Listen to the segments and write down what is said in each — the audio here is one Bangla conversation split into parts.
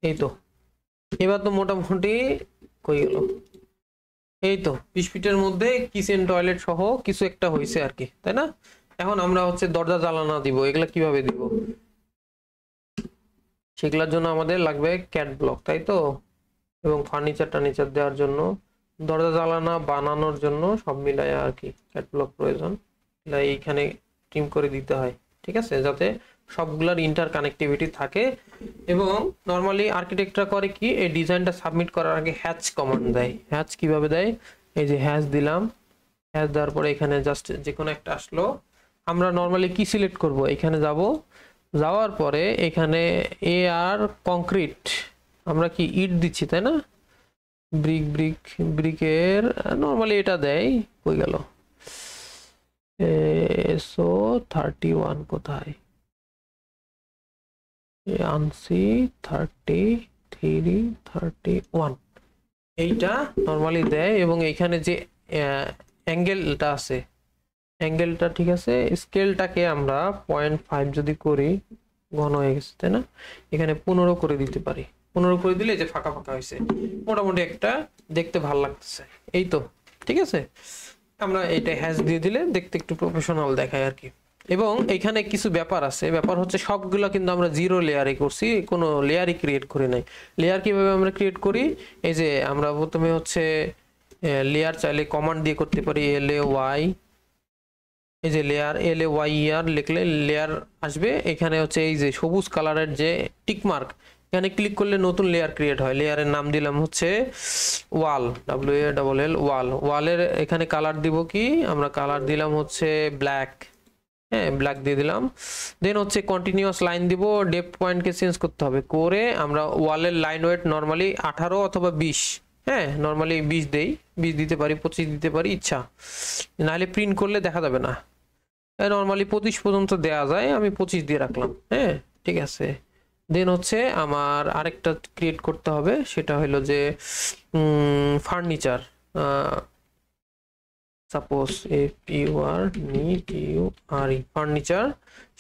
এই তো এবার তো মোটামুটি কই গেল, এই তো 20 ফিটের মধ্যে কিচেন টয়লেট সহ কিছু একটা হয়েছে আর কি, তাই না? এখন আমরা হচ্ছে দরজা জানালা দিব, এগুলা কিভাবে দিব? সেগুলোর জন্য আমাদের লাগবে ক্যাট ব্লক, তাই তো। এবং ফার্নিচার টার্নিচার দেওয়ার জন্য, দরজা জানালা বানানোর জন্য সব মিলায় আর কি ক্যাট ব্লক প্রয়োজন। এইখানে টিম করে দিতে হয়, ঠিক আছে, যাতে সবগুলার ইন্টার কানেক্টিভিটি থাকে। এবং নর্মালি আর্কিটেক্টরা করে কি, এই ডিজাইনটা সাবমিট করার আগে হ্যাচ কমান্ড দেয়। হ্যাচ কিভাবে দেয়? এই যে হ্যাচ দিলাম, হ্যাচ দেওয়ার পরে এখানে জাস্ট যে কোনো একটা আসলো। আমরা নর্মালি কি সিলেক্ট করব, এখানে যাব, যাওয়ার পরে এখানে এ আর কংক্রিট, আমরা কি ইট দিচ্ছি তাই না? ব্রিকের নর্মালি এটা দেয়, কই গেল? সো 31 কোথায় আনসি? 33 31 এইটা নর্মালি দেয়। এবং এইখানে যে অ্যাঙ্গেলটা আছে, অ্যাঙ্গেলটা ঠিক আছে, স্কেলটাকে আমরা 0.5 যদি করি, ঘন হয়ে গেছে তাই না? এখানে 15 করে দিতে পারি। 15 করে দিলে যে ফাঁকা ফাঁকা হয়েছে, মোটামুটি একটা দেখতে ভালো লাগতেছে। এই তো ঠিক আছে, আমরা এটা হ্যাশ দিয়ে দিলে দেখতে একটু প্রফেশনাল দেখায় আর কি। এবং এখানে কিছু ব্যাপার আছে, ব্যাপার হচ্ছে সবগুলো কিন্তু আমরা জিরো লেয়ারে করছি, কোনো লেয়ারই ক্রিয়েট করি নাই। লেয়ার কিভাবে আমরা ক্রিয়েট করি? এই যে আমরা প্রথমে হচ্ছে লেয়ার চাইলে কমান্ড দিয়ে করতে পারি, LAY, এই যে লেয়ার LAYER লিখলে লেয়ার আসবে। এখানে হচ্ছে এই যে সবুজ কালারের যে টিক মার্ক, এখানে ক্লিক করলে নতুন লেয়ার ক্রিয়েট হয়। লেয়ারের নাম দিলাম হচ্ছে ওয়াল, WALL ওয়াল। ওয়ালের এখানে কালার দিব কি, আমরা কালার দিলাম হচ্ছে ব্ল্যাক, হ্যাঁ ব্ল্যাক দিয়ে দিলাম। দেন হচ্ছে কন্টিনিউয়াস লাইন দিব, ডেপথ পয়েন্টকে চেঞ্জ করতে হবে, করে আমরা ওয়ালের লাইন ওয়েট নর্মালি 18 অথবা 20, হ্যাঁ নর্মালি 20 দেই, 20 দিতে পারি, 25 দিতে পারি, ইচ্ছা, নাহলে প্রিন্ট করলে দেখা যাবে না। নর্মালি 25 পর্যন্ত দেয়া যায়, আমি 25 দিয়ে রাখলাম, হ্যাঁ ঠিক আছে। দেন হচ্ছে আমার আরেকটা ক্রিয়েট করতে হবে, সেটা হলো যে ফার্নিচার, সাপোজ FURNITURE ফার্নিচার,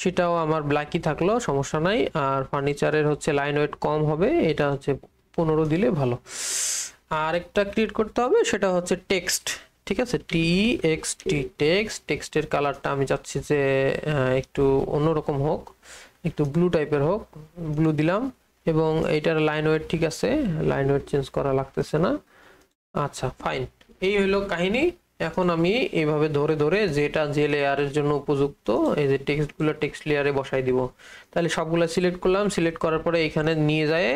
সেটাও আমার ব্ল্যাকই থাকলো, সমস্যা নাই। আর ফার্নিচারের হচ্ছে লাইন ওয়েট কম হবে, এটা হচ্ছে 15 দিলে ভালো। আর একটা ক্রিয়েট করতে হবে, সেটা হচ্ছে টেক্সট, ঠিক আছে, TXT টেক্সট। টেক্সটের কালারটা আমি চাচ্ছি যে একটু অন্যরকম হোক, একটু ব্লু টাইপের হোক, ব্লু দিলাম। এবং এইটার লাইন ওয়েট ঠিক আছে, লাইন ওয়েট চেঞ্জ করা লাগতেছে না। আচ্ছা ফাইন, এই হলো কাহিনী। এখন আমি এইভাবে ধরে ধরে যেটা যে লেয়ারের জন্য উপযুক্ত, এই যে টেক্সটগুলো টেক্সট লেয়ারে বসাই দিব। তাহলে সবগুলো সিলেক্ট করলাম, সিলেক্ট করার পরে এখানে নিয়ে যায়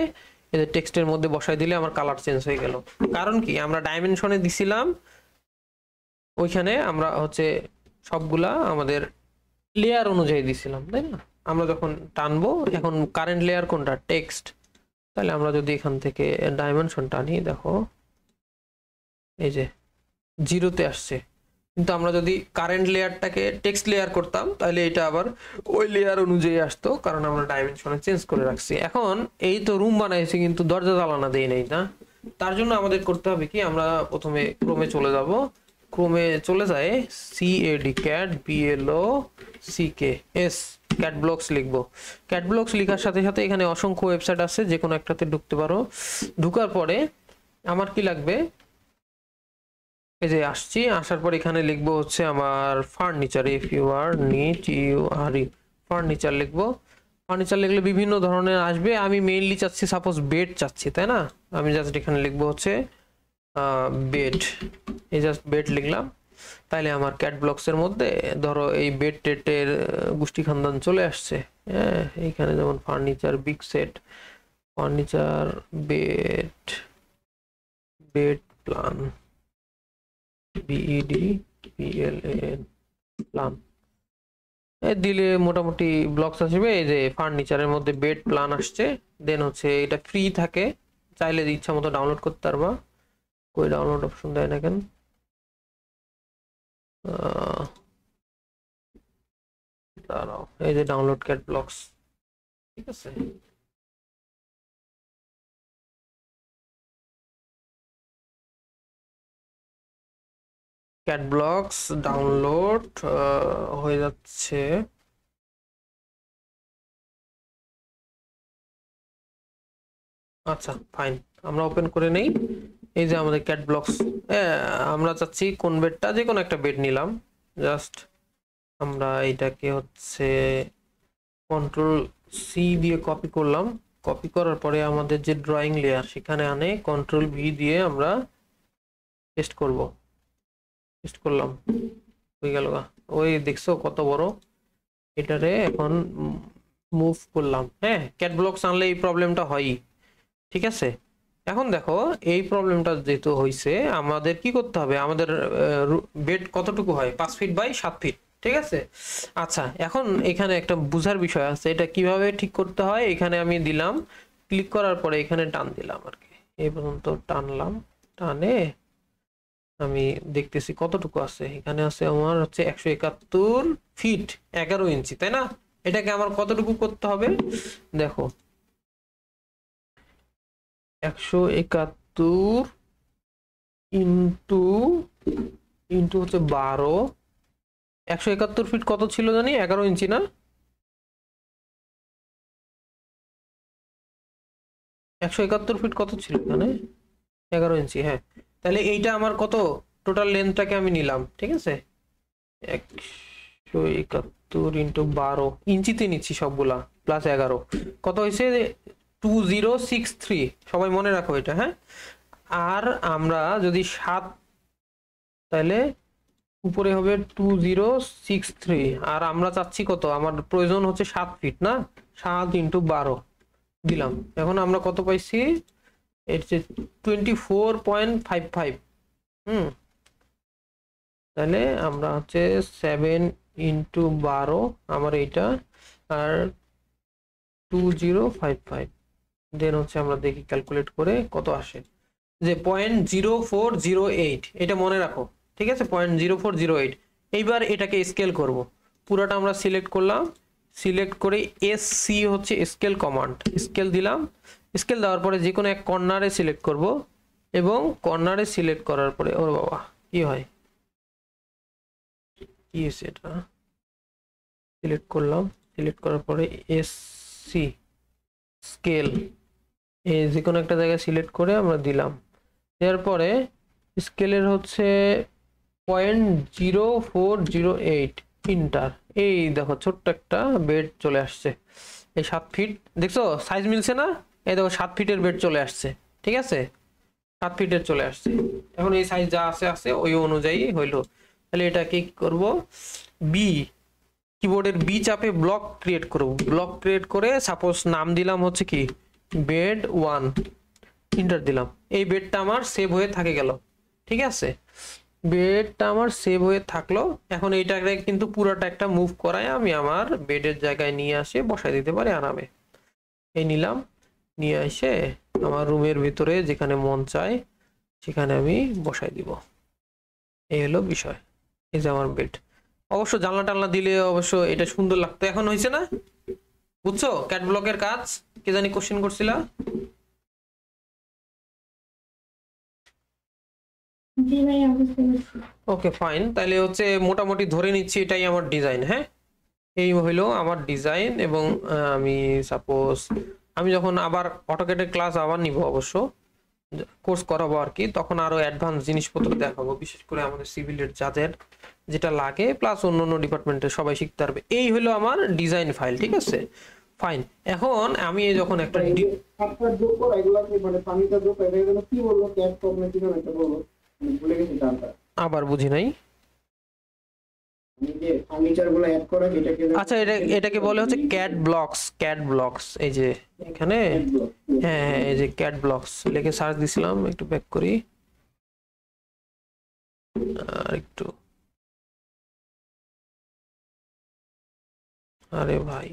এই যে টেক্সটের মধ্যে বসাই দিলে আমার কালার চেঞ্জ হয়ে গেল। কারণ কি, আমরা ডাইমেনশনে দিছিলাম, ওইখানে আমরা হচ্ছে সবগুলা আমাদের লেয়ার অনুযায়ী দিছিলাম, তাই না? আমরা যখন টানবো, এখন কারেন্ট লেয়ার কোনটা, টেক্সট, তাহলে আমরা যদি এখান থেকে ডাইমেনশন টানি, দেখো এই যে 0-তে আসছে। কিন্তু আমরা যদি কারেন্ট লেয়ারটাকে টেক্সট লেয়ার করতাম, তাহলে এটা আবার ওই লেয়ার অনুযায়ী আসতো, কারণ আমরা ডাইমেনশনে চেঞ্জ করে রাখছি। এখন এই তো রুম বানাইছি, কিন্তু দরজা জানালা দেই নাই না। তার জন্য আমাদের করতে হবে কি, আমরা প্রথমে ক্রোমে চলে যাব, ক্রোমে চলে যায় CAD ক্যাট ব্লকস লিখবো। ক্যাট ব্লকস লেখার সাথে সাথে এখানে অসংখ্য ওয়েবসাইট আছে, যে কোনো একটাতে ঢুকতে পারো। ঢুকার পরে আমার কি লাগবে, এই যে আসছি, আসার পর এখানে লিখবো হচ্ছে আমার ফার্নিচার, FURNITURE ফার্নিচার লিখবো। ফার্নিচার লিখলে বিভিন্ন ধরনের আসবে, আমি মেইনলি চাচ্ছি সাপোজ বেড চাচ্ছি, তাই না? আমি জাস্ট এখানে লিখবো হচ্ছে বেড, এই জাস্ট বেড লিখলাম। তাইলে আমার ক্যাট ব্লকসের মধ্যে ধরো এই বেড টেটের গোষ্ঠী খানদান চলে আসছে। হ্যাঁ এইখানে যেমন furniture big set, furniture bed, bed plan, BEDPLAN plan দিলে মোটামুটি ব্লকস আসবে। এই যে ফার্নিচারের মধ্যে বেড প্ল্যান আসছে। দেন হচ্ছে এটা ফ্রি থাকে, চাইলে ইচ্ছা মতো ডাউনলোড করতে পারবা। কই ডাউনলোড অপশন দেয় না কেন? দাঁড়াও, এই যে ডাউনলোড ক্যাট ব্লকস, ঠিক আছে। ক্যাট ব্লকস ডাউনলোড হয়ে যাচ্ছে। আচ্ছা ফাইন, আমরা ওপেন করে নেই। এই যে আমাদের ক্যাট ব্লকস, আমরা চাচ্ছি কোন বেডটা, যে কোনো একটা বেড নিলাম। জাস্ট আমরা এটাকে হচ্ছে কন্ট্রোল সি দিয়ে কপি করলাম। কপি করার পরে আমাদের যে ড্রয়িং লেয়ার সেখানে আনে কন্ট্রোল ভি দিয়ে আমরা পেস্ট করব। পেস্ট করলাম, হয়ে গেল। ওই দেখছো কত বড়, এটারে এখন মুভ করলাম। হ্যাঁ, ক্যাট ব্লকস আনলে এই প্রবলেমটা হয়ই, ঠিক আছে। এখন দেখো এই প্রবলেমটা যেহেতু হয়েছে, আমাদের কি করতে হবে, আমাদের বেড কতটুকু হয়, 5 ফিট বাই 7 ফিট, ঠিক আছে। আচ্ছা, এখন এখানে একটা বুঝার বিষয় আছে, এটা কিভাবে ঠিক করতে হয়। এখানে আমি দিলাম, ক্লিক করার পরে এখানে টান দিলাম আর কি, এই পর্যন্ত টানলাম। টানে আমি দেখতেছি কতটুকু আছে, এখানে আছে আমার হচ্ছে 171 ফিট 11 ইঞ্চি, তাই না। এটাকে আমার কতটুকু করতে হবে দেখো, 171 ইন্টু ইন্টু হচ্ছে 12। 171 ফিট কত ছিল জানি, 11 ইঞ্চি না। 171 ফিট কত ছিল এখানে, 11 ইঞ্চি। হ্যাঁ, তাহলে এইটা আমার কত, টোটাল লেন্থটাকে আমি নিলাম, ঠিক আছে। 171 ইন্টু 12 ইঞ্চিতে নিচ্ছি সবগুলা, প্লাস 11 কত হয়েছে, 2063। সবাই মনে রাখো এটা, হ্যাঁ। আর আমরা যদি 7, তাহলে উপরে হবে 2063। আর আমরা চাচ্ছি কত, আমার প্রয়োজন হচ্ছে 7 ফিট না, 7 ইন্টু 12 দিলাম। এখন আমরা কত পাইছি, এর যে 24.55। তাহলে আমরা হচ্ছে 7 ইন্টু 12 আমার এইটা, আর 2055। দেন হচ্ছে আমরা দেখি ক্যালকুলেট করে কত আসে, যে 0.0408, এটা মনে রাখো, ঠিক আছে, 0.0408। এইবার এটাকে স্কেল করব, পুরোটা আমরা সিলেক্ট করলাম। সিলেক্ট করে এসসি হচ্ছে স্কেল কমান্ড, স্কেল দিলাম। স্কেল দেওয়ার পরে যে কোনো এক কর্নারে সিলেক্ট করব, এবং কর্নারে সিলেক্ট করার পরে, ওর বাবা কি হয়, কি আছে এটা, সিলেক্ট করলাম। সিলেক্ট করার পরে এসসি স্কেল, এই যে কোনো একটা জায়গায় সিলেক্ট করে আমরা দিলাম। দেওয়ার পরে স্কেলের হচ্ছে 0.0408 ইন্টার। এই দেখো ছোট্ট একটা বেড চলে আসছে, এই 7 ফিট, দেখছো সাইজ মিলছে না। এই দেখো 7 ফিটের বেড চলে আসছে, ঠিক আছে, 7 ফিটের চলে আসছে। এখন এই সাইজ যা আছে আছে ওই অনুযায়ী হইলো। তাহলে এটা কি করব, বি কিবোর্ডের বি চাপে ব্লক ক্রিয়েট করব। ব্লক ক্রিয়েট করে সাপোজ নাম দিলাম হচ্ছে কি বেড 1, ইন্টার দিলাম। এই বেডটা আমার সেভ হয়ে থাকে গেল, ঠিক আছে, বেডটা আমার সেভ হয়ে থাকলো। এখন এইটাকে কিন্তু পুরোটা একটা মুভ করায় আমি আমার বেডের জায়গায় নিয়ে আসে বসাই দিতে পারি আরামে। এই নিলাম, নিয়ে এসে আমার রুমের ভিতরে যেখানে মন চায় সেখানে আমি বসাই দিব। এই হলো বিষয়, এই যে আমার বেড। অবশ্য জানলা টানলা দিলে অবশ্য এটা সুন্দর লাগতো। এখন হয়েছে না, বুঝছো ক্যাট ব্লকের কাজ, কে জানি কোশ্চেন করছিলা। ওকে ফাইন, তাহলে হচ্ছে মোটামুটি ধরে নিচ্ছি এটাই আমার ডিজাইন। হ্যাঁ, এই হইলো আমার ডিজাইন। এবং আমি সাপোজ আমি যখন আবার অটোক্যাডের ক্লাস আবার নিব, অবশ্য কোর্স করাবো আর কি, তখন আরো অ্যাডভান্স জিনিসপত্র দেখাবো, বিশেষ করে আমাদের সিভিলের যাদের যেটা লাগে, প্লাস অন্য অন্য ডিপার্টমেন্টের সবাই শিখতে পারবে। এই হলো আমার ডিজাইন ফাইল, ঠিক আছে ফাইন। এখন আমি যখন একটা আবার বুঝি নাই, আচ্ছা এটাকে বলে হচ্ছে ক্যাট ব্লকস। ক্যাট ব্লকস, এই যে এখানে, হ্যাঁ হ্যাঁ এই যে ক্যাট ব্লকস লিখে সার্চ দিছিলাম, একটু ব্যাক করি আর একটু, আরে ভাই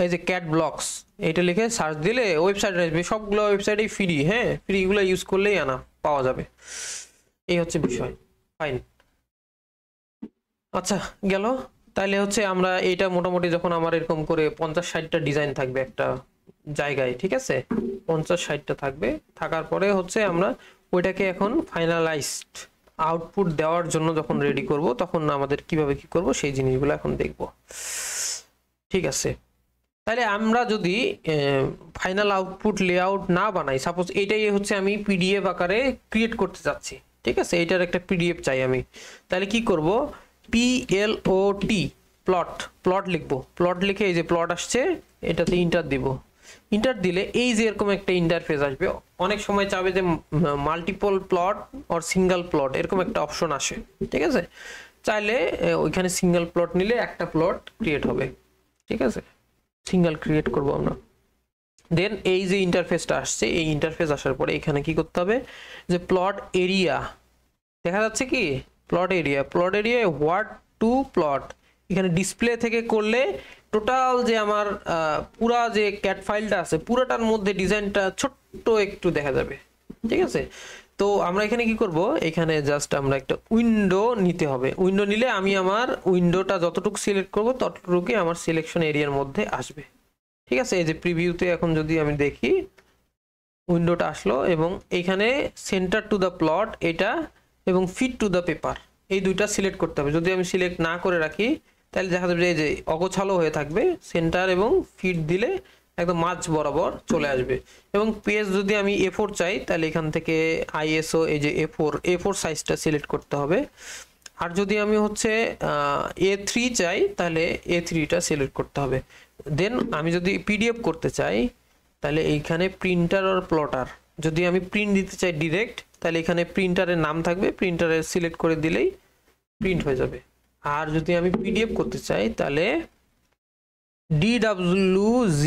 এই যে ক্যাট ব্লকস, এটা লিখে সার্চ দিলে ওয়েবসাইট আসবে, সবগুলো ওয়েবসাইটেই ফ্রি। হ্যাঁ, ফ্রি গুলো ইউজ করলেই আনা পাওয়া যাবে, এই হচ্ছে বিষয়। ফাইন, আচ্ছা গেল। তাইলে হচ্ছে আমরা এইটা মোটামুটি যখন আমার এরকম করে 50-60টা ডিজাইন থাকবে একটা জায়গায়, ঠিক আছে, 50-60টা থাকবে, থাকার পরে হচ্ছে আমরা ওইটাকে এখন ফাইনালাইজড আউটপুট দেওয়ার জন্য যখন রেডি করব, তখন আমাদের কিভাবে কি করব সেই জিনিসগুলো এখন দেখব, ঠিক আছে। তাহলে আমরা যদি ফাইনাল আউটপুট লেআউট না বানাই, সাপোজ এটাই হচ্ছে আমি পিডিএফ আকারে ক্রিয়েট করতে চাচ্ছি, ঠিক আছে, এটার একটা পিডিএফ চাই আমি, তাহলে কি করব, PLOT প্লট, প্লট লিখবো, প্লট লিখে এই যে প্লট আসছে এটাতে ইন্টার দিব, ইন্টার দিলে এই যে এরকম একটা ইন্টারফেস আসবে। অনেক সময় চাবে যে multiple plot or single plot, এরকম একটা অপশন আসে, ঠিক আছে, চাইলে ওইখানে সিঙ্গেল প্লট নিলে একটা প্লট ক্রিয়েট হবে, ঠিক আছে, সিঙ্গেল ক্রিয়েট করব আমরা। দেন এই যে ইন্টারফেসটা আসছে, এই ইন্টারফেস আসার পরে এখানে কি করতে হবে, যে প্লট এরিয়া দেখা যাচ্ছে কি, plot area, plot area what to plot, এখানে ডিসপ্লে থেকে করলে টোটাল যে আমার পুরা যে ক্যাট ফাইলটা আছে পুরাটার মধ্যে ডিজাইনটা ছোট্ট একটু দেখা যাবে, ঠিক আছে। তো আমরা এখানে কি করব, এখানে জাস্ট আমরা একটা উইন্ডো নিতে হবে, উইন্ডো নিলে আমি আমার উইন্ডোটা যতটুকু সিলেক্ট করব ততটুকুই আমার সিলেকশন এরিয়ার মধ্যে আসবে, ঠিক আছে। এই যে প্রিভিউতে এখন যদি আমি দেখি উইন্ডোটা আসলো এবং এইখানে সেন্টার টু দ্য প্লট এটা এবং ফিট টু দ্য পেপার এই দুইটা সিলেক্ট করতে হবে। যদি আমি সিলেক্ট না করে রাখি তাহলে দেখা যাবে যে অগোছালো হয়ে থাকবে, সেন্টার এবং ফিট দিলে একদম মাঝ বরাবর চলে আসবে। এবং পেজ যদি আমি A4 চাই তাহলে এখান থেকে ISO এই যে A4 সাইজটা সিলেক্ট করতে হবে। আর যদি আমি হচ্ছে A3 চাই তাহলে A3টা সিলেক্ট করতে হবে। দেন আমি যদি PDF করতে চাই তাহলে এইখানে প্রিন্টার আর প্লটার, যদি আমি প্রিন্ট দিতে চাই ডিরেক্ট তাহলে এখানে প্রিন্টারের নাম থাকবে, প্রিন্টারে সিলেক্ট করে দিলেই প্রিন্ট হয়ে যাবে। আর যদি আমি PDF করতে চাই তাহলে DWG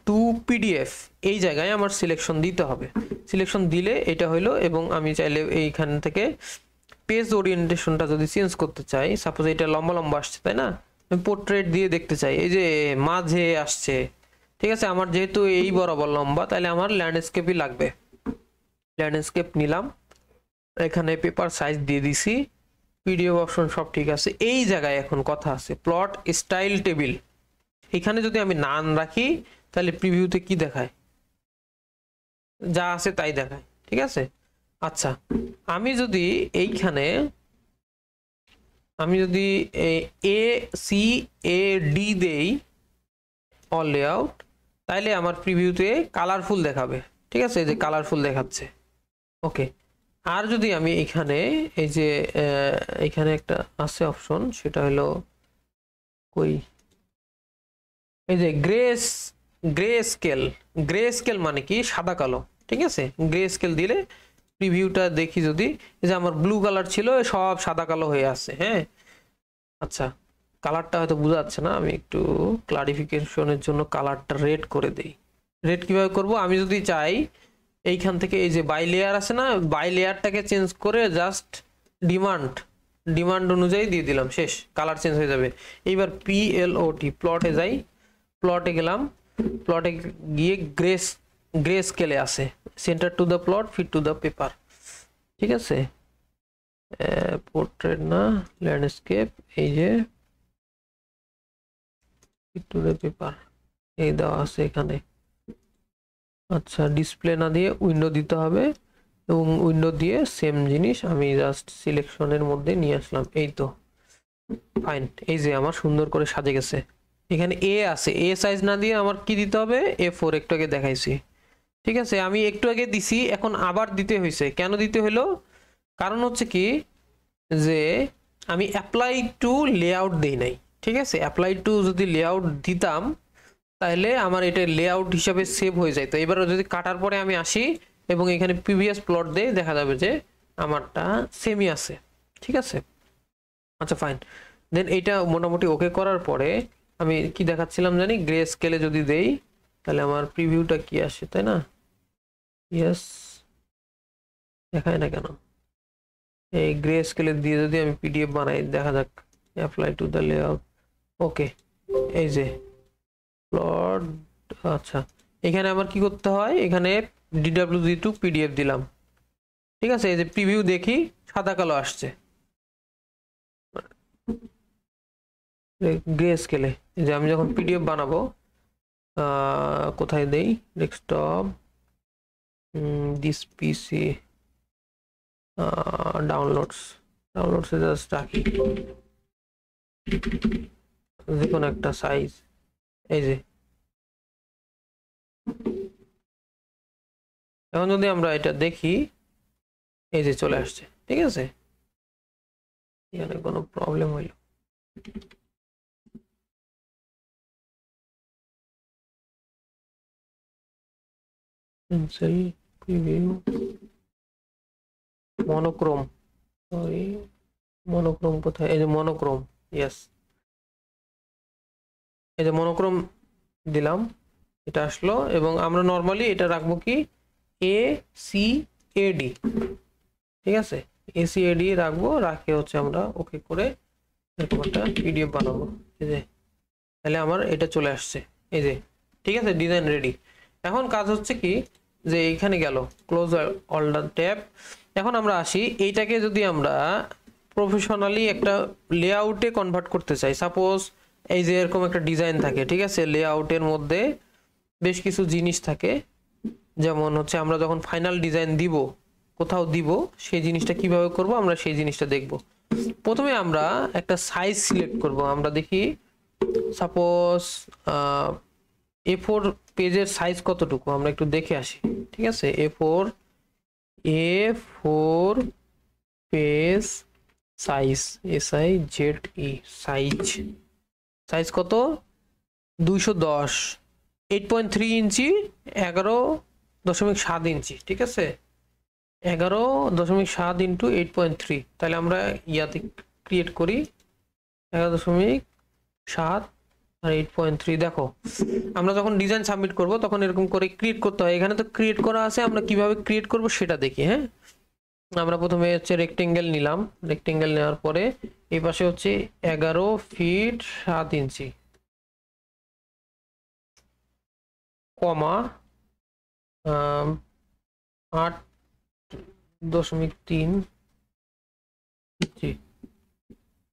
to PDF এই জায়গায় আমার সিলেকশন দিতে হবে, সিলেকশন দিলে এটা হলো। এবং আমি চাইলে এইখান থেকে পেজ ওরিয়েন্টেশনটা যদি চেঞ্জ করতে চাই, সাপোজ এটা লম্বা লম্বা আসছে তাই না, আমি পোর্ট্রেট দিয়ে দেখতে চাই এই যে মাঝে আসছে, ঠিক আছে, আমার যেহেতু এই বরাবর লম্বা তাহলে আমার ল্যান্ডস্কেপই লাগবে, ল্যান্ডস্কেপ নিলাম, এখানে পেপার সাইজ দিয়ে দিছি, পিডিএফ অপশন সব ঠিক আছে। এই জায়গায় এখন কথা আছে প্লট স্টাইল টেবিল, এখানে যদি আমি নাম রাখি তাহলে প্রিভিউতে কি দেখায়, যা আছে তাই দেখায়, ঠিক আছে। আচ্ছা আমি যদি এইখানে ACAD দেই অল লেআউট তাইলে আমার প্রিভিউতে কালারফুল দেখাবে, ঠিক আছে, এই যে কালারফুল দেখাচ্ছে, ওকে। আর যদি আমি এখানে এই যে এখানে একটা আছে অপশন, সেটা হলো কই, এই যে গ্রে স্কেল মানে কি সাদা কালো, ঠিক আছে, গ্রে স্কেল দিলে প্রিভিউটা দেখি, যদি এই যে আমার ব্লু কালার ছিল সব সাদা কালো হয়ে আছে, হ্যাঁ। আচ্ছা কালারটা হয়তো বোঝা যাচ্ছে না, আমি একটু ক্লারিফিকেশনের জন্য কালারটা রেড করে দেই। রেড কিভাবে করব, আমি যদি চাই এইখান থেকে এই যে বাই লেয়ার আছে না, বাই লেয়ারটাকে চেঞ্জ করে জাস্ট ডিমান্ড অনুযায়ী দিয়ে দিলাম, শেষ, কালার চেঞ্জ হয়ে যাবে। এইবার PLOT প্লটে যাই, প্লটে গেলাম, প্লটে গিয়ে গ্রে স্কেলে আছে, centre to the plot fit to the paper, ঠিক আছে, পোর্ট্রেট না ল্যান্ডস্কেপ, এই যে ফিট টু দ্য পেপার এই দেওয়া আছে এখানে। আচ্ছা ডিসপ্লে না দিয়ে উইন্ডো দিতে হবে, এবং উইন্ডো দিয়ে সেম জিনিস আমি জাস্ট সিলেকশনের মধ্যে নিয়ে আসলাম, এই তো ফাইন, এই যে আমার সুন্দর করে সাজে গেছে। এখানে A আছে, A সাইজ না দিয়ে আমার কি দিতে হবে, A4 একটু আগে দেখাইছি, ঠিক আছে, আমি একটু আগে দিছি, এখন আবার দিতে হয়েছে, কেন দিতে হলো, কারণ হচ্ছে কি যে আমি অ্যাপ্লাই টু লেআউট দেই নাই, ঠিক আছে, অ্যাপ্লাই টু যদি লেআউট দিতাম তাহলে আমার এটা লেআউট হিসাবে সেভ হয়ে যায়। তো এবার যদি কাটার পরে আমি আসি এবং এখানে প্রিভিয়াস প্লট দেই, দেখা যাবে যে আমারটা সেমই আছে, ঠিক আছে। আচ্ছা ফাইন, দেন এইটা মোটামুটি ওকে করার পরে আমি কি দেখাচ্ছিলাম জানি, গ্রে স্কেলে যদি দেই তাহলে আমার প্রিভিউটা কি আসে, তাই না, ইয়েস, দেখায় না কেন, এই গ্রে স্কেলে দিয়ে যদি আমি PDF বানাই, দেখা যাক, অ্যাপ্লাই টু দ্য লেআউট, ওকে, এই যে প্লট। আচ্ছা এখানে আমার কি করতে হয়, এখানে DWG to PDF দিলাম, ঠিক আছে, এই যে প্রিভিউ দেখি সাদা কালো আসছে গ্রে স্কেলে। এই যে আমি যখন PDF বানাবো, কোথায় দেই, ডেস্কটপ, দিস PC, ডাউনলোডসে জাস্ট রাখি যে কোনো একটা সাইজ, এই যে এখন যদি আমরা এটা দেখি, এই যে চলে আসছে, ঠিক আছে। এখানে কোনো প্রবলেম হইল? Pencil preview, monochrome, sorry monochrome কোথায়? এই যে মনোক্রোম, ইয়েস, এই যে মনোক্রোম দিলাম, এটা আসলো। এবং আমরা নরমালি এটা রাখবো কি ACAD, ঠিক আছে, ACAD রাখবো, রাখে হচ্ছে আমরা ওকে করে এরকম একটা পিডিএফ বানাবো। এই যে তাহলে আমার এটা চলে আসছে, এই যে, ঠিক আছে, ডিজাইন রেডি। এখন কাজ হচ্ছে কি যে এইখানে গেল ক্লোজ অল দ্য ট্যাব। এখন আমরা আসি, এইটাকে যদি আমরা প্রফেশনালি একটা লেআউটে কনভার্ট করতে চাই, সাপোজ এই যে এরকম একটা ডিজাইন থাকে, ঠিক আছে, লেআউটের মধ্যে বেশ কিছু জিনিস থাকে, যেমন হচ্ছে আমরা যখন ফাইনাল ডিজাইন দিব, কোথাও দিব, সেই জিনিসটা কিভাবে করব আমরা সেই জিনিসটা দেখব। প্রথমে আমরা একটা সাইজ সিলেক্ট করব। আমরা দেখি সাপোজ A4 পেজের সাইজ কতটুকু আমরা একটু দেখে আসি, ঠিক আছে। A4 page size, SIZE, size কত? 210, 8.3 ইঞ্চি, 11.7 ইঞ্চি, ঠিক আছে, 11.7 ইন্টু 8.3। তাহলে আমরা ইয়াতে ক্রিয়েট করি 11.7 আর 8.3। দেখো আমরা যখন ডিজাইন সাবমিট করব তখন এরকম করে ক্রিয়েট করতে হয়। এখানে তো ক্রিয়েট করা আছে, আমরা কিভাবে ক্রিয়েট করব সেটা দেখি। হ্যাঁ, আমরা প্রথমে হচ্ছে রেক্টেঙ্গেল নিলাম, রেক্টেঙ্গেল নেওয়ার পরে এই পাশে হচ্ছে 11 ফিট 7 ইঞ্চি, কমা 8.3 ইঞ্চি,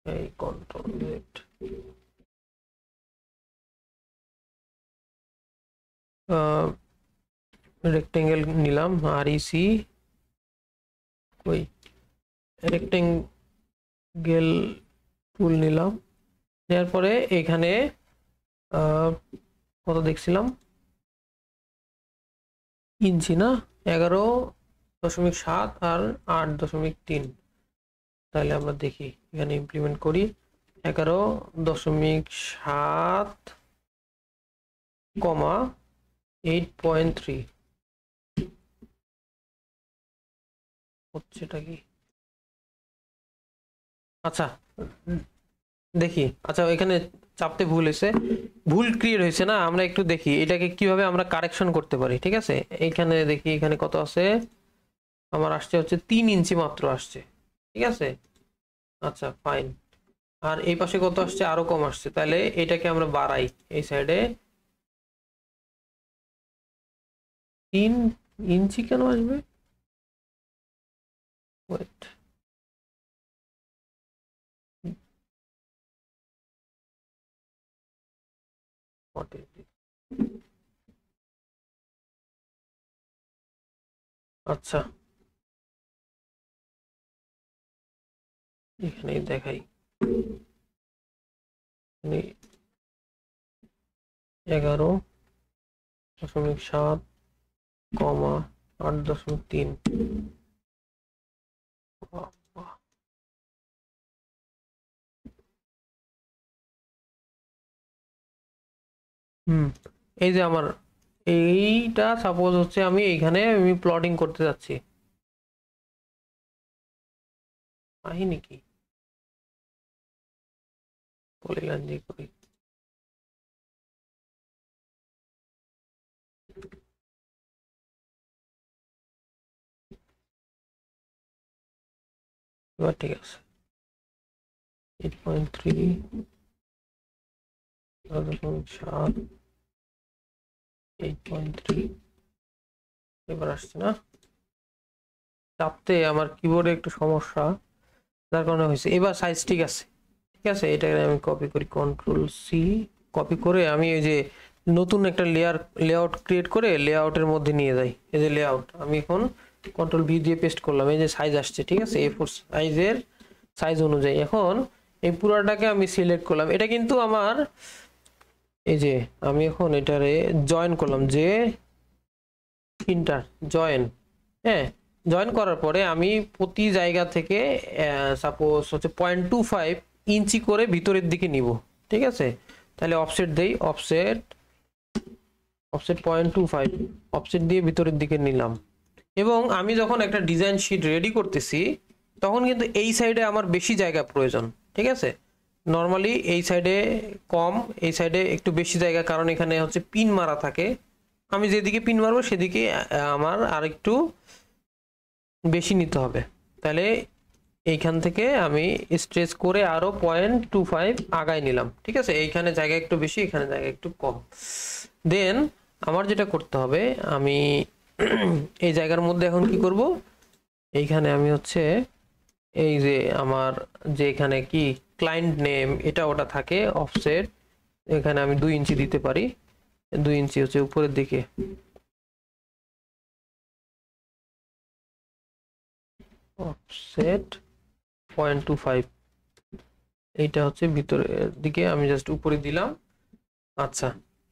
এই কন্ট্রোল জেড, রেক্টেঙ্গেল নিলাম, REC, ওই রেক্টেঙ্গেল টুল নিলাম, নেওয়ার পরে এখানে কত দেখছিলাম ইঞ্চি না, 11.7 আর 8.3। তাহলে আমরা দেখি এখানে ইমপ্লিমেন্ট করি 11.7 কমা 8.3 হচ্ছেটা কি? আচ্ছা দেখি, আচ্ছা এখানে চাপতে ভুল হয়েছে, ভুল ক্রিয়েট হয়েছে না, আমরা একটু দেখি এটাকে কিভাবে আমরা কারেকশন করতে পারি। ঠিক আছে, এইখানে দেখি এখানে কত আছে, আমার আসছে হচ্ছে 3 ইঞ্চি মাত্র আসছে। ঠিক আছে, আচ্ছা ফাইন। আর এই পাশে কত আসছে, আরো কম আসছে, তাহলে এটাকে আমরা বাড়াই, এই সাইডে 3 ইঞ্চি কেন আসবে, ওয়েট, আচ্ছা এখানে দেখাই 11.7 কমা 8.3। এই যে আমার এইটা সাপোজ হচ্ছে আমি এইখানে আমি প্লটিং করতে যাচ্ছি, কাহিনী কি পলিলাইন দিয়ে করি, এবার ঠিক আছে 8.3 7 8.3 এবার আসছে না, চাপতে আমার কিবোর্ডে একটু সমস্যা যার কারণে হয়েছে। এবার সাইজ ঠিক আছে, ঠিক আছে, এটা আমি কপি করি, কন্ট্রোল সি, কপি করে আমি এই যে নতুন একটা লেআউট ক্রিয়েট করে লেআউটের মধ্যে নিয়ে যাই। এই যে লেআউট আমি এখন কন্ট্রোল ভি দিয়ে পেস্ট করলাম, এই যে সাইজ আসছে, ঠিক আছে, A4 সাইজের সাইজ অনুযায়ী। এখন এই পুরাটাকে আমি সিলেক্ট করলাম, এটা কিন্তু আমার এই যে আমি এখন এটারে জয়েন করলাম, যে ইন্টার জয়েন। হ্যাঁ, জয়েন করার পরে আমি প্রতি জায়গা থেকে সাপোজ হচ্ছে 0.25 ইঞ্চি করে ভিতরের দিকে নিব, ঠিক আছে। তাহলে অফসেট দেই, অফসেট 0.25 অফসেট দিয়ে ভিতরের দিকে নিলাম। এবং আমি যখন একটা ডিজাইন শিট রেডি করতেছি তখন কিন্তু এই সাইডে আমার বেশি জায়গা প্রয়োজন, ঠিক আছে। নর্মালি এই সাইডে কম, এই সাইডে একটু বেশি জায়গা, কারণ এখানে হচ্ছে পিন মারা থাকে। আমি যেদিকে পিন মারবো সেদিকে আমার আরেকটু বেশি নিতে হবে। তাহলে এইখান থেকে আমি স্ট্রেচ করে আরো 0.25 আগায় নিলাম, ঠিক আছে। এইখানে জায়গা একটু বেশি, এখানে জায়গা একটু কম। দেন আমার যেটা করতে হবে, আমি এই জায়গার মধ্যে এখন কি করব, এইখানে আমি হচ্ছে এই যে আমার যে এখানে কি ক্লায়েন্ট নেম এটা ওটা থাকে অফসেট, এখানে আমি 2 ইঞ্চি দিতে পারি। 2 ইঞ্চি হচ্ছে উপরের দিকে, অফসেট 0.25 এইটা হচ্ছে ভিতরের দিকে আমি জাস্ট উপরে দিলাম। আচ্ছা,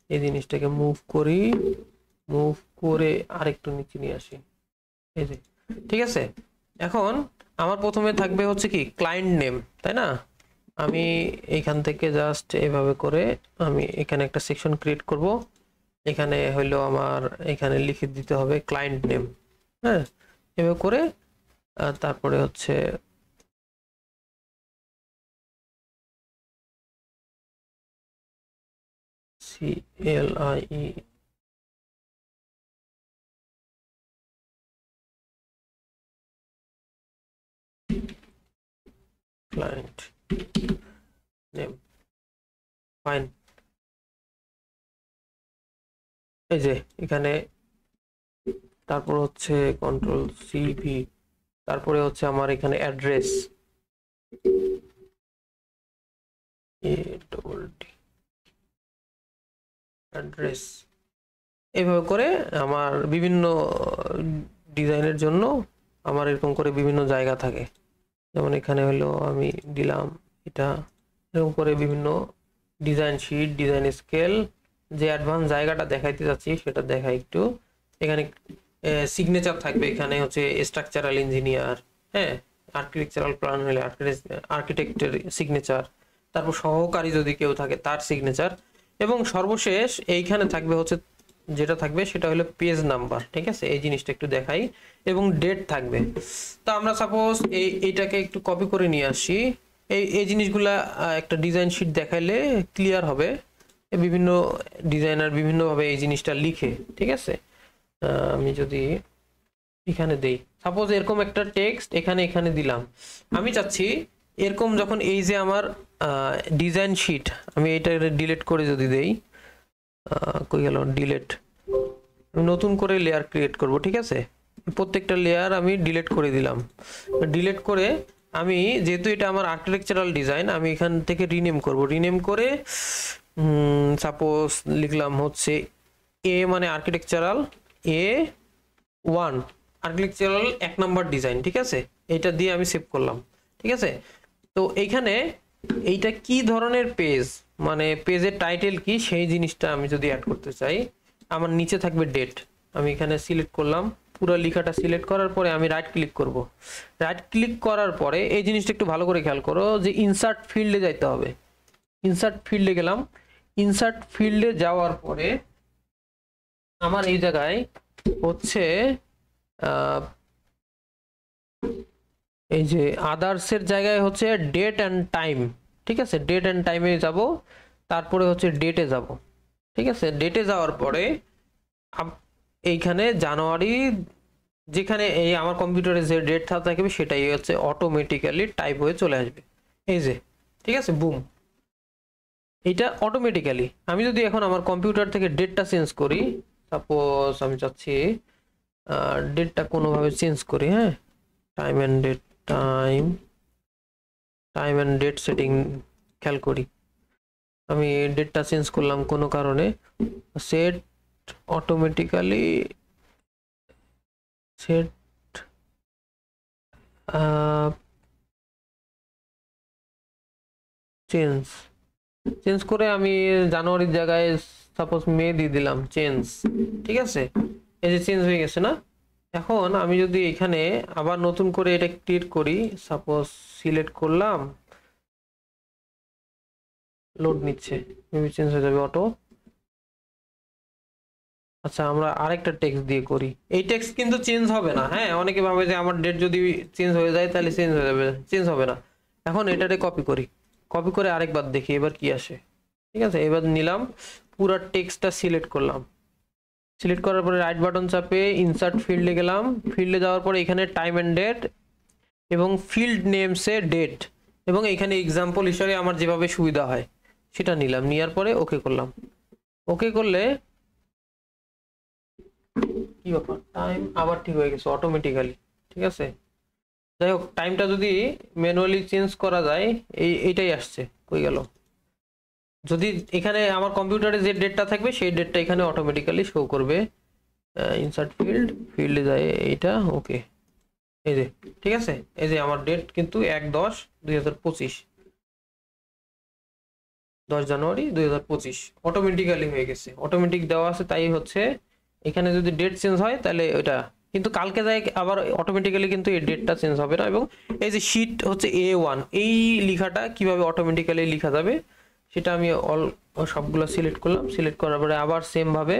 এই জিনিসটাকে মুভ করি, মুভ করে আরেকটু নিচে নিয়ে আসি, এই যে, ঠিক আছে। এখন আমার প্রথমে থাকবে হচ্ছে কি ক্লায়েন্ট নেম, তাই না। আমি এইখান থেকে জাস্ট এভাবে করে আমি এখানে একটা সেকশন ক্রিয়েট করব। এখানে হলো আমার এখানে লিখে দিতে হবে ক্লায়েন্ট নেম। হ্যাঁ, এভাবে করে তারপরে হচ্ছে CLIE client name, ফাইন। এই যে এখানে তারপর হচ্ছে কন্ট্রোল CV, তারপরে হচ্ছে আমার এখানে অ্যাড্রেস অ্যাড্রেস, এইভাবে করে আমার বিভিন্ন ডিজাইনের জন্য আমার এরকম করে বিভিন্ন জায়গা থাকে। যেমন এখানে হলো আমি দিলাম এটা, এরকম করে বিভিন্ন ডিজাইন শিট, ডিজাইন স্কেল, যে অ্যাডভান্স জায়গাটা দেখাইতে যাচ্ছি সেটা দেখাই একটু। এখানে সিগনেচার থাকবে, এখানে হচ্ছে স্ট্রাকচারাল ইঞ্জিনিয়ার, হ্যাঁ, আর্কিটেকচারাল প্ল্যান হলে আর্কিটেক্টের সিগনেচার, তারপর সহকারী যদি কেউ থাকে তার সিগনেচার, এবং সর্বশেষ এইখানে থাকবে হচ্ছে যেটা থাকবে সেটা হলো পেজ নাম্বার, ঠিক আছে। এই জিনিসটা একটু দেখাই, এবং ডেট থাকবে। তো আমরা সাপোজ এইটাকে একটু কপি করে নিয়ে আসি। এই জিনিসগুলা একটা ডিজাইন শিট দেখাইলে ক্লিয়ার হবে, বিভিন্ন ডিজাইনার বিভিন্নভাবে এই জিনিসটা লিখে, ঠিক আছে। আমি যদি এখানে দেই সাপোজ এরকম একটা টেক্সট এখানে দিলাম, আমি চাচ্ছি এরকম যখন এই যে আমার ডিজাইন শিট, আমি এটা ডিলিট করে যদি দেই, কই গেল ডিলিট, আমি নতুন করে লেয়ার ক্রিয়েট করব, ঠিক আছে। প্রত্যেকটা লেয়ার আমি ডিলিট করে দিলাম। ডিলিট করে আমি যেহেতু এটা আমার আর্কিটেকচারাল ডিজাইন, আমি এখান থেকে রিনেম করব। রিনেম করে সাপোজ লিখলাম হচ্ছে এ মানে architectural A1, architectural 1 number design, ঠিক আছে। এটা দিয়ে আমি সেভ করলাম, ঠিক আছে। তো এইখানে এইটা কি ধরনের পেজ, মানে পেজের টাইটেল কি, সেই জিনিসটা আমি যদি অ্যাড করতে চাই, আমার নিচে থাকবে ডেট। আমি এখানে সিলেক্ট করলাম, পুরো লেখাটা সিলেক্ট করার পরে আমি রাইট ক্লিক করব। রাইট ক্লিক করার পরে এই জিনিসটা একটু ভালো করে খেয়াল করো যে ইনসার্ট ফিল্ডে যাইতে হবে। ইনসার্ট ফিল্ডে গেলাম, ইনসার্ট ফিল্ডে যাওয়ার পরে আমার এই জায়গায় হচ্ছে এই যে আদার্সের জায়গায় হচ্ছে ডেট অ্যান্ড টাইম, ঠিক আছে। ডেট অ্যান্ড টাইমে যাব, তারপরে হচ্ছে ডেটে যাব, ঠিক আছে। ডেটে যাওয়ার পরে এইখানে জানুয়ারি, যেখানে এই আমার কম্পিউটারে যে ডেট থাকবে সেটাই হচ্ছে অটোমেটিক্যালি টাইপ হয়ে চলে আসবে, এই যে, ঠিক আছে। বুম, এটা অটোমেটিক্যালি। আমি যদি এখন আমার কম্পিউটার থেকে ডেটটা চেঞ্জ করি, সাপোজ আমি চাচ্ছি ডেটটা কোনোভাবে চেঞ্জ করি, হ্যাঁ, time and date, time and date setting খেয়াল করি, আমি ডেটটা চেঞ্জ করলাম কোনো কারণে, সেট অটোমেটিক্যালি সেট চেঞ্জ করে আমি জানুয়ারির জায়গায় সাপোজ মে দিয়ে দিলাম চেঞ্জ, ঠিক আছে। এই যে চেঞ্জ হয়ে গেছে না? এখন আমি যদি এখানে আবার নতুন করে এটা ক্রিয়েট করি, সাপোজ সিলেক্ট করলাম, লোড নিচ্ছে, মেবি চেঞ্জ হয়ে যাবে অটো। আচ্ছা আমরা আরেকটা টেক্সট দিয়ে করি, এই টেক্সট কিন্তু চেঞ্জ হবে না। হ্যাঁ, অনেকে ভাবে যে আমার ডেট যদি চেঞ্জ হয়ে যায় তাহলে চেঞ্জ হয়ে যাবে, চেঞ্জ হবে না। এখন এটাতে কপি করি, কপি করে আরেকবার দেখি এবার কি আসে। ঠিক আছে, এবার নিলাম, পুরো টেক্সটটা সিলেক্ট করলাম, সিলেক্ট করার পরে রাইট বাটন চাপে ইনসার্ট ফিল্ডে গেলাম, ফিল্ডে যাওয়ার পরে এখানে টাইম এন্ড ডেট এবং ফিল্ড নেমসে ডেট, এবং এখানে এক্সাম্পল হিসেবে আমার যেভাবে সুবিধা হয় সেটা নিলাম, নেওয়ার পরে ওকে করলাম। ওকে করলে কি ব্যাপার, টাইম আবার ঠিক হয়ে গেছে অটোমেটিক্যালি। ঠিক আছে, যাই হোক, টাইমটা যদি ম্যানুয়ালি চেঞ্জ করা যায়, এইটাই আসছে, কই গেল? যদি এখানে আমার কম্পিউটারে যে ডেটটা থাকবে সেই ডেটটা এখানে অটোমেটিক্যালি শো করবে। ইনসার্ট ফিল্ড, ফিল্ডে যায় এইটা, ওকে, এই যে ঠিক আছে, এই যে আমার ডেট কিন্তু 1/10/2025, 10 জানুয়ারি 2025 অটোমেটিক্যালি হয়ে গেছে, অটোমেটিক দেওয়া আছে, তাই হচ্ছে এখানে যদি ডেট চেঞ্জ হয় তাহলে ওইটা কিন্তু কালকে যায় আবার অটোমেটিক্যালি, কিন্তু এই ডেটটা চেঞ্জ হবে না। এবং এই যে শীট হচ্ছে A1, এই লেখাটা কিভাবে অটোমেটিক্যালি লেখা যাবে সেটা আমি সবগুলো সিলেক্ট করলাম, সিলেক্ট করার পরে আবার সেম ভাবে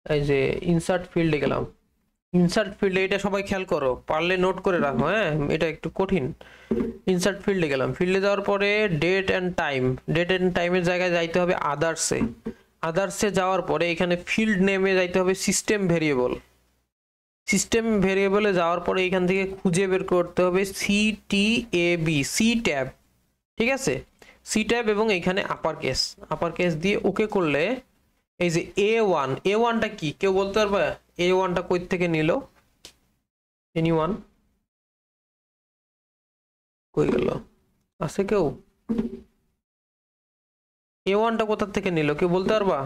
এই যে ইনসার্ট ফিল্ডে গেলাম, ইনসার্ট ফিল্ডে, এটা সবাই খেয়াল করো, পারলে নোট করে রাখো, হ্যাঁ এটা একটু কঠিন। ইনসার্ট ফিল্ডে গেলাম, ফিল্ডে যাওয়ার পরে date and time, date and টাইমের জায়গায় যাইতে হবে আদার্সে, আদার্সে যাওয়ার পরে এখানে ফিল্ড নেমে যাইতে হবে সিস্টেম ভেরিয়েবল, সিস্টেম ভেরিয়েবলে যাওয়ার পরে এখান থেকে খুঁজে বের করতে হবে CTAB, সি ট্যাব। ঠিক আছে, সি ট্যাব, এবং এখানে আপার কেস দিয়ে ওকে করলে এই যে A1, A1টা কি কেউ বলতে পারবে? A1টা কই থেকে নিল? এনিওয়ান? কই গেল, আছে কেউ? A1টা কোথা থেকে নিল কেউ বলতে পারবা?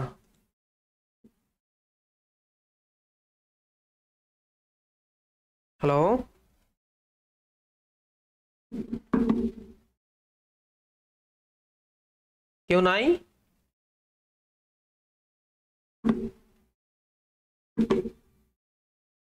হ্যালো, কেউ নাই?